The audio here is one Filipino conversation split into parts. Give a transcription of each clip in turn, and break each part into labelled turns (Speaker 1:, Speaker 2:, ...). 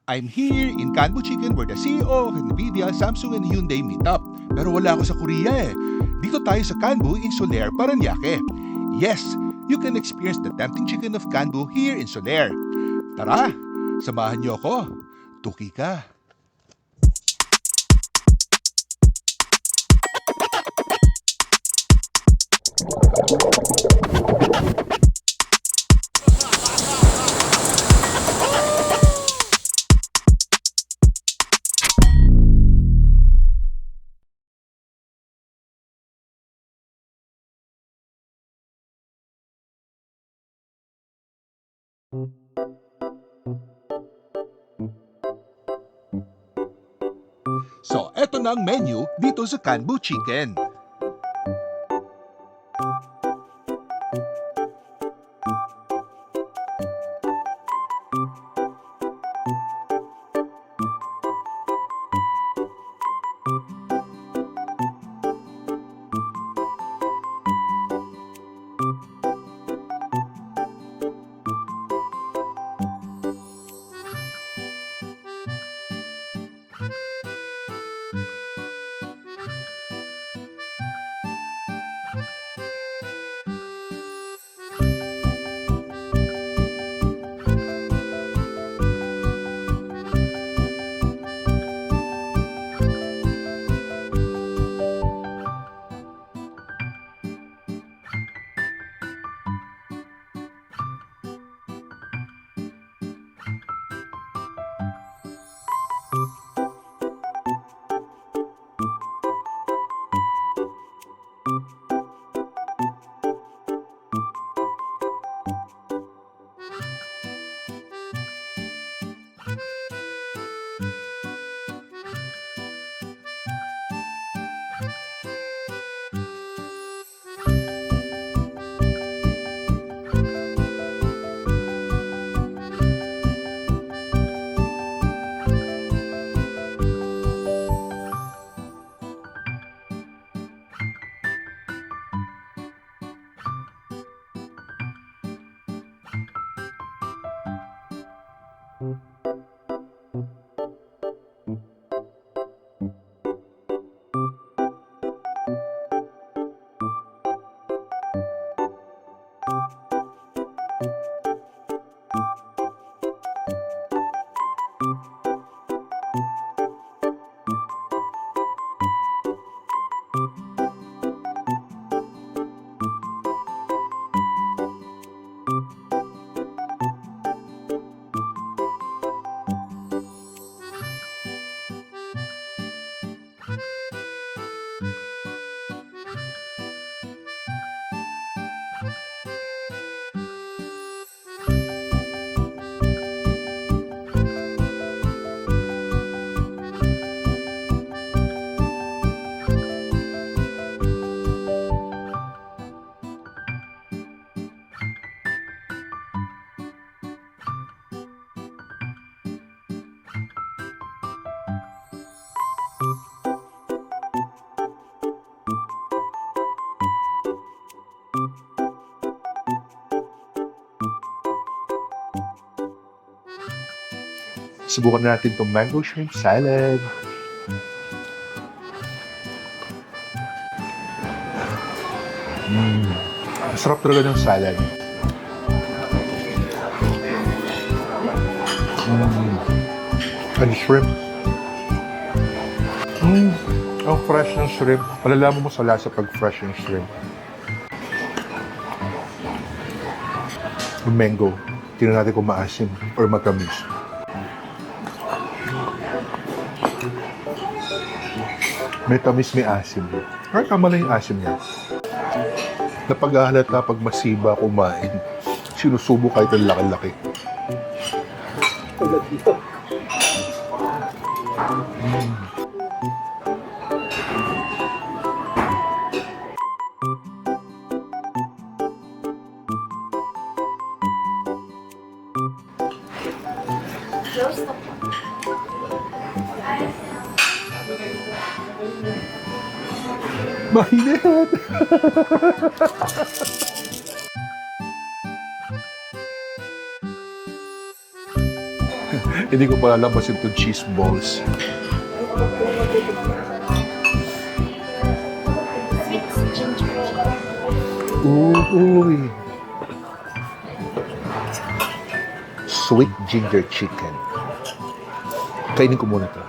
Speaker 1: I'm here in Kanbu Chicken where the CEO of NVIDIA, Samsung and Hyundai meet up. Pero wala ako sa Korea eh. Dito tayo sa Kanbu in Soler, Parañaque. Yes, you can experience the tempting chicken of Kanbu here in Soler. Tara, samahan niyo ako. Tuki ka. So, eto na ang menu dito sa Kanbu Chicken.
Speaker 2: Subukan natin itong mango shrimp salad. Masarap talaga ng salad. And shrimp. Ang fresh ng shrimp. Malalaman mo sa lasa pag fresh ng shrimp. Yung mango. Tingnan natin kung maasim or matamis. May tamis, may asim. Ay, tama na yung asim niya. Napaghahalata pag masiba kumain. Sinusubo kahit ang laki-laki. Mainit! Hindi ko pala labasin itong cheese balls. Uy. Sweet ginger chicken. Kainin ko muna ito.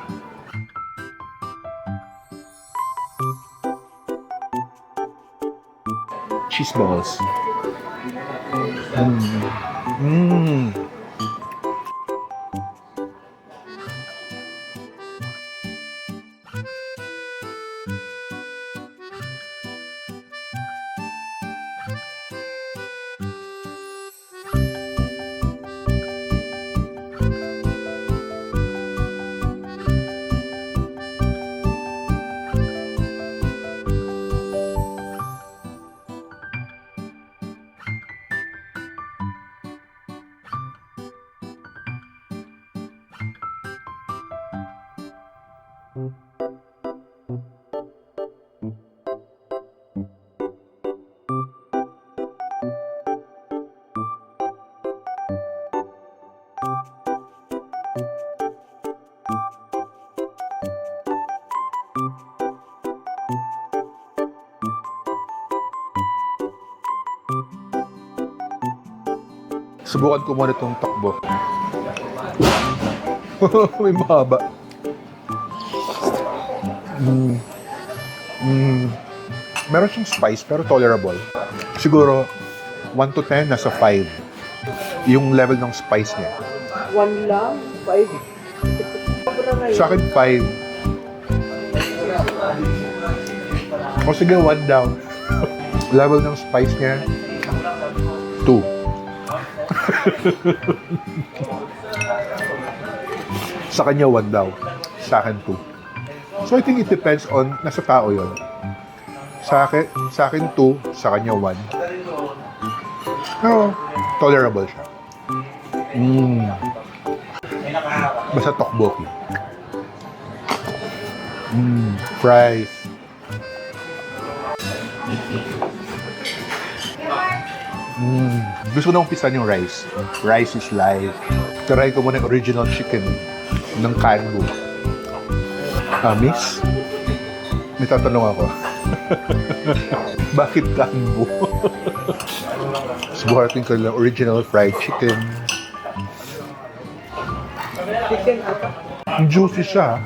Speaker 2: Cheese balls. Subukan ko muna itong takbo. May mahaba. Meron siyang spice pero tolerable. Siguro 1 to 10 nasa 5. Yung level ng spice niya.
Speaker 3: 1 lang? 5?
Speaker 2: Sa akin 5. O sige, 1 down. Level ng spice niya 2. Sa kanya 1 daw. Sa akin 2. So I think it depends on nasa tao yon. Sa akin 2, sa kanya 1. Pero tolerable siya. Basta tteokbokki. Fries. Gusto ko na umpisan yung rice. Rice is life. Try ko muna yung original chicken ng Kanbu. Miss? May tatanong ako. Bakit Kanbu? Subukan natin ko lang original fried chicken.
Speaker 3: Chicken ata.
Speaker 2: Juicy siya.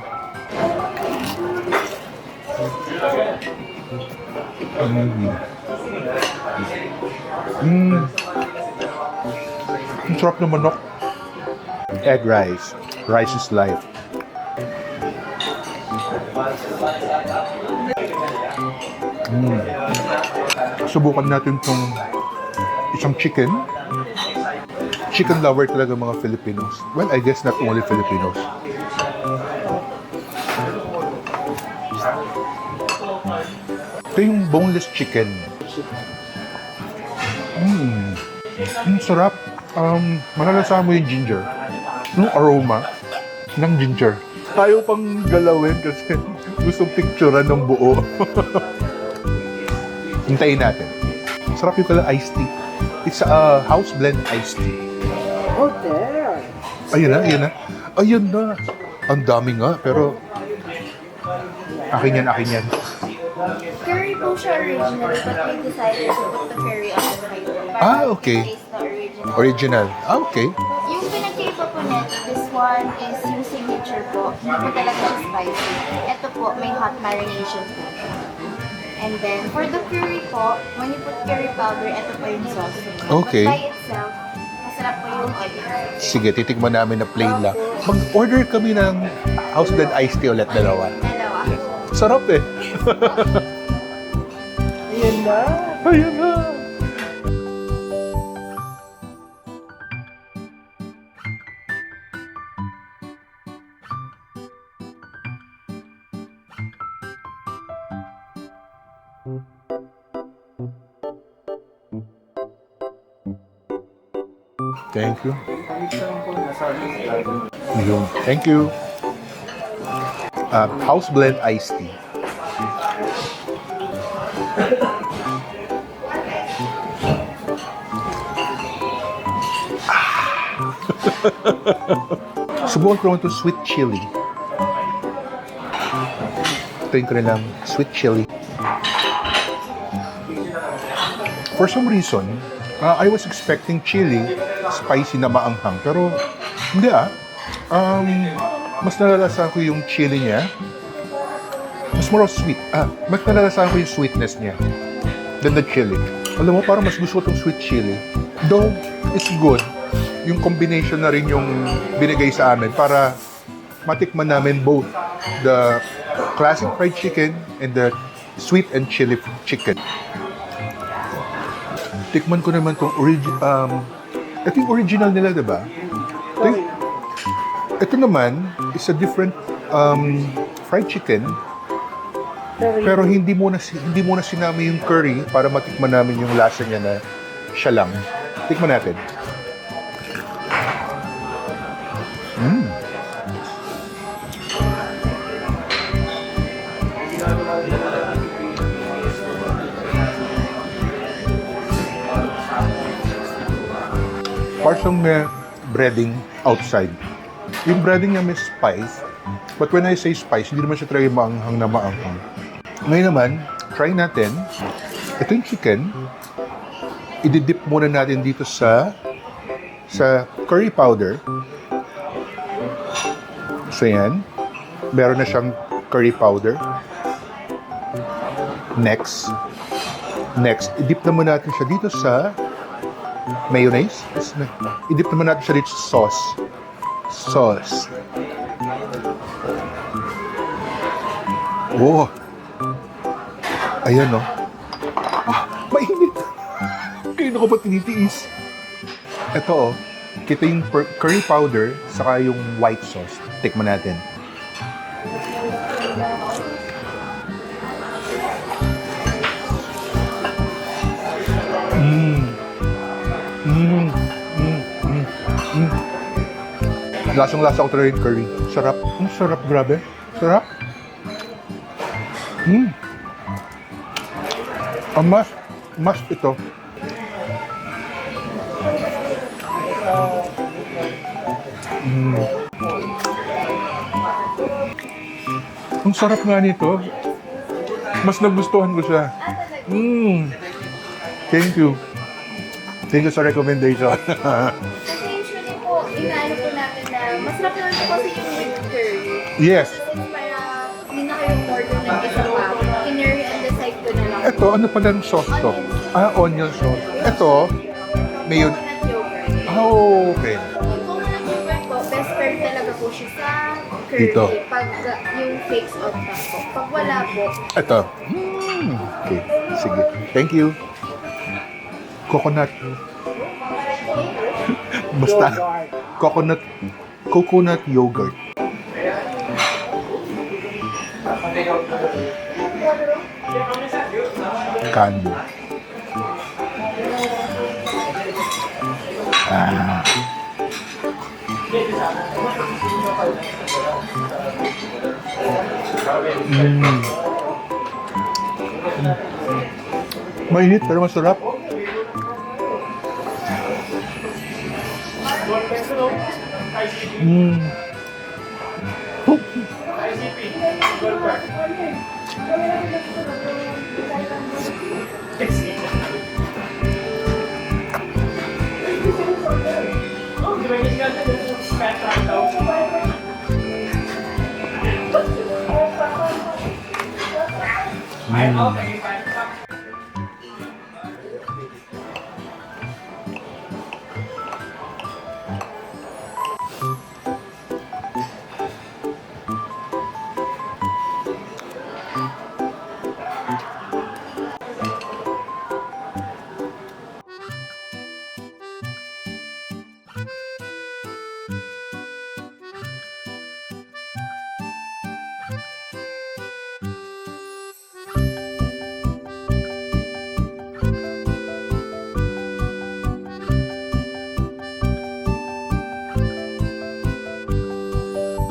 Speaker 2: Ang sarap ng manok. Egg rice. Rice is life. Subukan natin itong isang chicken. Chicken lover talaga mga Filipinos. Well, I guess not only Filipinos. Ito yung boneless chicken. Ang sarap. Malalasahan mo yung ginger. Yung aroma ng ginger. Tayo pang galawin kasi gustong picturean ng buo. Hintayin natin. Sarap yung kala iced tea. It's a house blend iced tea.
Speaker 3: Oh, there.
Speaker 2: Ayun na, ayun na. Ayun na. Ang dami nga, pero akin yan, akin yan.
Speaker 4: Curry po siya original, but we decided to put the curry on the side. Para
Speaker 2: Okay.
Speaker 4: taste the original.
Speaker 2: Original. Okay.
Speaker 4: Yung pinagkaiba po neto, this one is yung signature po. Hindi po talaga siya spicy. Ito po, may hot marination po siya. And then, for the curry po, when you put curry powder, ito po yung sauce.
Speaker 2: Okay.
Speaker 4: But by itself, masarap po yung onion.
Speaker 2: Sige, titikman namin na plain lang. Mag-order kami ng house blend iced tea ulit, dalawa.
Speaker 4: Dalawa.
Speaker 2: Sarap eh.
Speaker 3: Ayan na.
Speaker 2: Ayun na. Thank you. Yun. Thank you. House blend iced tea. Subukan ko naman itong sweet chili. Ito yung kanilang sweet chili. For some reason, I was expecting chili, spicy na maanghang. Pero, hindi mas nalalasahan ko yung chili niya. Mas more sweet. Mas nalalasahan ko yung sweetness niya than the chili. Alam mo, parang mas gusto ko itong sweet chili. Though, it's good. Yung combination na rin yung binigay sa amin para matikman namin both the classic fried chicken and the sweet and chili chicken. Tikman ko naman itong ito yung original nila, diba? Ito naman is a different fried chicken. Pero hindi mo na sinama yung curry para matikman namin yung lasa niya na siya lang. Tikman natin. Parang may breading outside. Yung breading niya may spice. But when I say spice, hindi naman siya talaga maanghang na maanghang. Ngayon naman, try natin. Ito yung chicken. Ididip muna natin dito sa curry powder. So yan. Meron na siyang curry powder. Next, idip naman natin siya dito sa mayonnaise. Idip naman natin siya dito sa sauce. Wow! Ayan, no? Mainit! Kaya ko pa tinitiis. Ito, kita yung curry powder saka yung white sauce. Tikman natin. Lasang-lasa ko talaga yung curry. Sarap. Ang sarap, grabe. Sarap. Ang mas ito. Ang sarap nga nito. Mas nagustuhan ko siya. Thank you. Thank you sa recommendation.
Speaker 4: Usually po, inaano po natin na masarap naman po kasi yung with curry.
Speaker 2: Yes.
Speaker 4: Para hindi na kayong order ng isa pa. Kinurry and decide ko na lang.
Speaker 2: Ito, ano pala yung sauce to? Onion sauce. Ito, mayo.
Speaker 4: Coconut yogurt.
Speaker 2: Okay.
Speaker 4: Yung coconut yogurt po, best pair talaga po siya sa curry.
Speaker 2: Dito.
Speaker 4: Pag yung flakes out na po. Pag wala po,
Speaker 2: Ito. Okay. Sige. Thank you. Coconut. Basta. Coconut yogurt. Kanbo. Mainit pero masarap.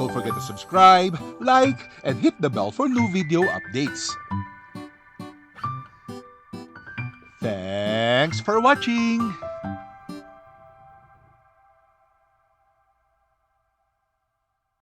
Speaker 1: Don't forget to subscribe, like, and hit the bell for new video updates. Thanks for watching!